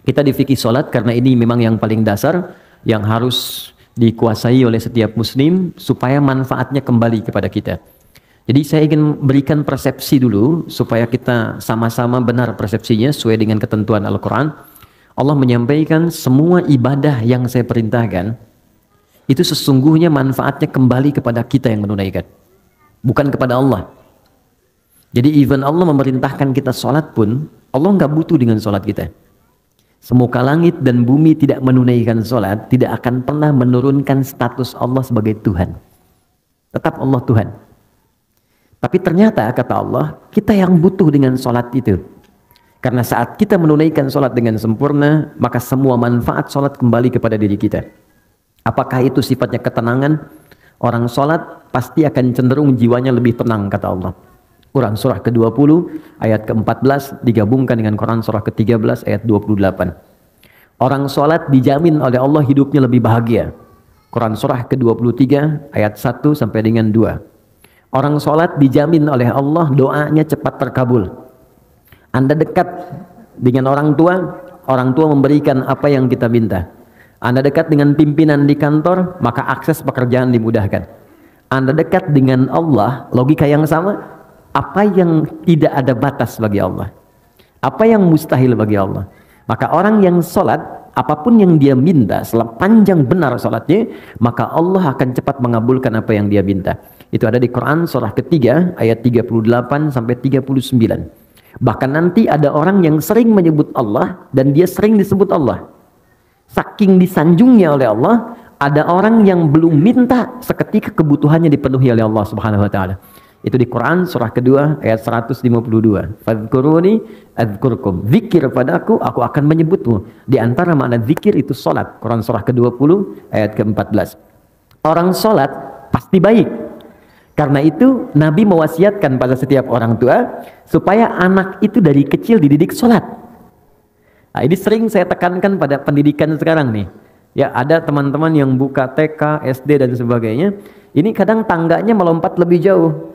Kita di fikih sholat karena ini memang yang paling dasar yang harus dikuasai oleh setiap muslim supaya manfaatnya kembali kepada kita. Jadi saya ingin berikan persepsi dulu supaya kita sama-sama benar persepsinya sesuai dengan ketentuan Al-Quran. Allah menyampaikan semua ibadah yang saya perintahkan itu sesungguhnya manfaatnya kembali kepada kita yang menunaikan, bukan kepada Allah. Jadi even Allah memerintahkan kita sholat pun, Allah nggak butuh dengan sholat kita. Semoga langit dan bumi tidak menunaikan sholat, tidak akan pernah menurunkan status Allah sebagai Tuhan. Tetap Allah Tuhan. Tapi ternyata kata Allah, kita yang butuh dengan sholat itu. Karena saat kita menunaikan sholat dengan sempurna, maka semua manfaat sholat kembali kepada diri kita. Apakah itu sifatnya ketenangan? Orang sholat pasti akan cenderung jiwanya lebih tenang kata Allah. Quran surah ke-20 ayat ke-14 digabungkan dengan Quran surah ke-13 ayat 28. Orang sholat dijamin oleh Allah hidupnya lebih bahagia. Quran surah ke-23 ayat 1 sampai dengan 2. Orang sholat dijamin oleh Allah doanya cepat terkabul. Anda dekat dengan orang tua memberikan apa yang kita minta. Anda dekat dengan pimpinan di kantor, maka akses pekerjaan dimudahkan. Anda dekat dengan Allah, logika yang sama. Apa yang tidak ada batas bagi Allah? Apa yang mustahil bagi Allah? Maka orang yang sholat, apapun yang dia minta, selama panjang benar sholatnya, maka Allah akan cepat mengabulkan apa yang dia minta. Itu ada di Quran surah ketiga ayat 38 sampai 39. Bahkan nanti ada orang yang sering menyebut Allah dan dia sering disebut Allah. Saking disanjungnya oleh Allah, ada orang yang belum minta seketika kebutuhannya dipenuhi oleh Allah Subhanahu wa taala. Itu di Quran surah kedua ayat 152. Fadhkuruni adzkurkum. Zikir padaku, aku akan menyebutmu. Di antara makna zikir itu salat. Quran surah ke-20 ayat ke-14. Orang salat pasti baik. Karena itu Nabi mewasiatkan pada setiap orang tua supaya anak itu dari kecil dididik salat. Nah, ini sering saya tekankan pada pendidikan sekarang nih. Ya, ada teman-teman yang buka TK, SD dan sebagainya. Ini kadang tangganya melompat lebih jauh.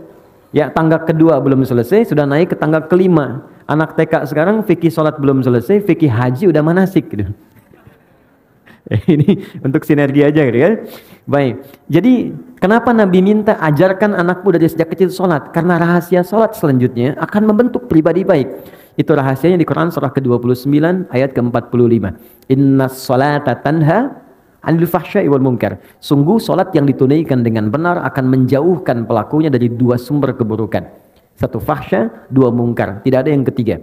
Ya, tangga kedua belum selesai, sudah naik ke tangga kelima. Anak TK sekarang fikih sholat belum selesai, fikih haji udah manasik gitu. Ini untuk sinergi aja gitu ya. Baik, jadi kenapa Nabi minta ajarkan anakmu dari sejak kecil sholat? Karena rahasia sholat selanjutnya akan membentuk pribadi baik. Itu rahasianya di Quran surah ke-29 ayat ke-45. Inna sholata tanha anil fahsya'i wal munkar. Sungguh solat yang ditunaikan dengan benar akan menjauhkan pelakunya dari dua sumber keburukan. Satu fahsya, dua munkar. Tidak ada yang ketiga.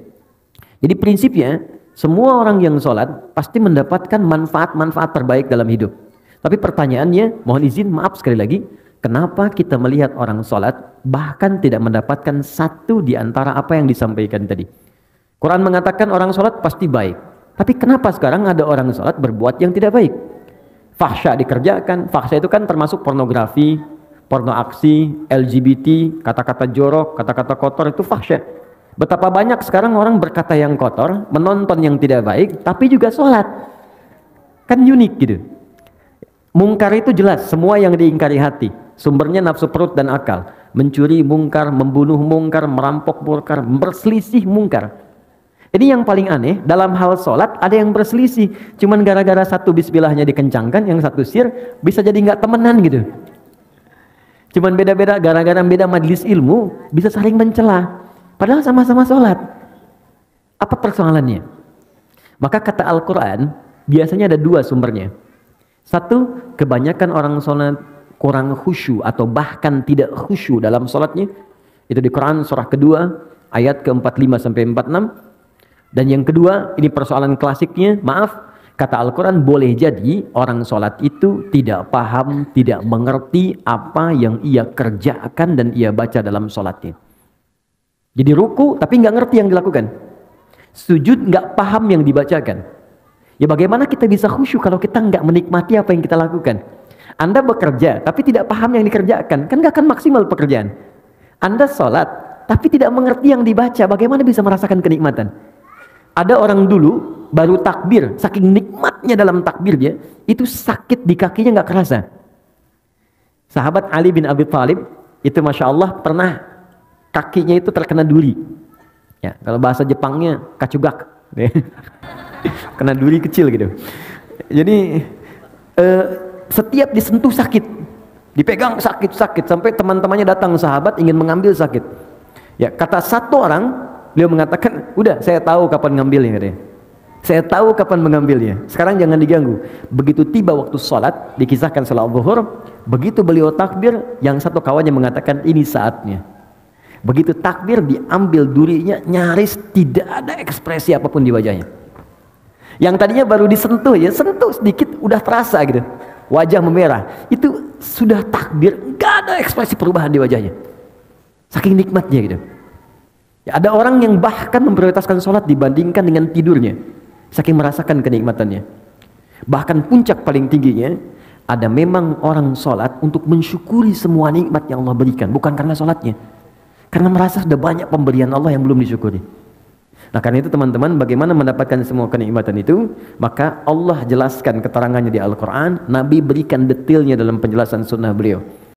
Jadi prinsipnya semua orang yang solat pasti mendapatkan manfaat-manfaat terbaik dalam hidup. Tapi pertanyaannya, mohon izin, maaf sekali lagi, kenapa kita melihat orang solat bahkan tidak mendapatkan satu di antara apa yang disampaikan tadi? Quran mengatakan orang solat pasti baik. Tapi kenapa sekarang ada orang solat berbuat yang tidak baik? Fahsya dikerjakan. Fahsya itu kan termasuk pornografi, porno aksi, LGBT, kata-kata jorok, kata-kata kotor, itu fahsya. Betapa banyak sekarang orang berkata yang kotor, menonton yang tidak baik, tapi juga sholat. Kan unik gitu. Mungkar itu jelas, semua yang diingkari hati. Sumbernya nafsu perut dan akal. Mencuri mungkar, membunuh mungkar, merampok mungkar, berselisih mungkar. Ini yang paling aneh, dalam hal sholat ada yang berselisih. Cuman gara-gara satu bismillahnya dikencangkan, yang satu sir, bisa jadi nggak temenan gitu. Cuman beda-beda, gara-gara beda majelis ilmu, bisa saling mencela. Padahal sama-sama sholat. Apa persoalannya? Maka kata Al-Quran, biasanya ada dua sumbernya. Satu, kebanyakan orang sholat kurang khusyuk atau bahkan tidak khusyuk dalam sholatnya. Itu di Quran surah kedua, ayat ke-45 sampai 46. Dan yang kedua, ini persoalan klasiknya, maaf, kata Al-Quran boleh jadi orang sholat itu tidak paham, tidak mengerti apa yang ia kerjakan dan ia baca dalam sholatnya. Jadi ruku tapi nggak ngerti yang dilakukan. Sujud nggak paham yang dibacakan. Ya bagaimana kita bisa khusyuk kalau kita nggak menikmati apa yang kita lakukan? Anda bekerja tapi tidak paham yang dikerjakan, kan nggak akan maksimal pekerjaan. Anda sholat tapi tidak mengerti yang dibaca, bagaimana bisa merasakan kenikmatan? Ada orang dulu baru takbir, saking nikmatnya dalam takbirnya, itu sakit di kakinya nggak kerasa. Sahabat Ali bin Abi Thalib itu masya Allah pernah kakinya itu terkena duri. Ya, kalau bahasa Jepangnya kacugak. kena duri kecil gitu. Jadi setiap disentuh sakit, dipegang sakit sampai teman-temannya datang, sahabat ingin mengambil sakit. Ya, kata satu orang, beliau mengatakan, udah saya tahu kapan ngambilnya katanya. Saya tahu kapan mengambilnya. Sekarang jangan diganggu. Begitu tiba waktu sholat, dikisahkan sholat zuhur, begitu beliau takbir, yang satu kawannya mengatakan ini saatnya. Begitu takbir, diambil durinya, nyaris tidak ada ekspresi apapun di wajahnya. Yang tadinya baru disentuh, ya sentuh sedikit udah terasa gitu, wajah memerah. Itu sudah takbir, nggak ada ekspresi perubahan di wajahnya, saking nikmatnya gitu. Ya, ada orang yang bahkan memprioritaskan sholat dibandingkan dengan tidurnya, saking merasakan kenikmatannya. Bahkan puncak paling tingginya, ada memang orang sholat untuk mensyukuri semua nikmat yang Allah berikan, bukan karena sholatnya, karena merasa sudah banyak pemberian Allah yang belum disyukuri. Nah, karena itu teman-teman, bagaimana mendapatkan semua kenikmatan itu? Maka Allah jelaskan keterangannya di Al-Quran, Nabi berikan detailnya dalam penjelasan sunnah beliau.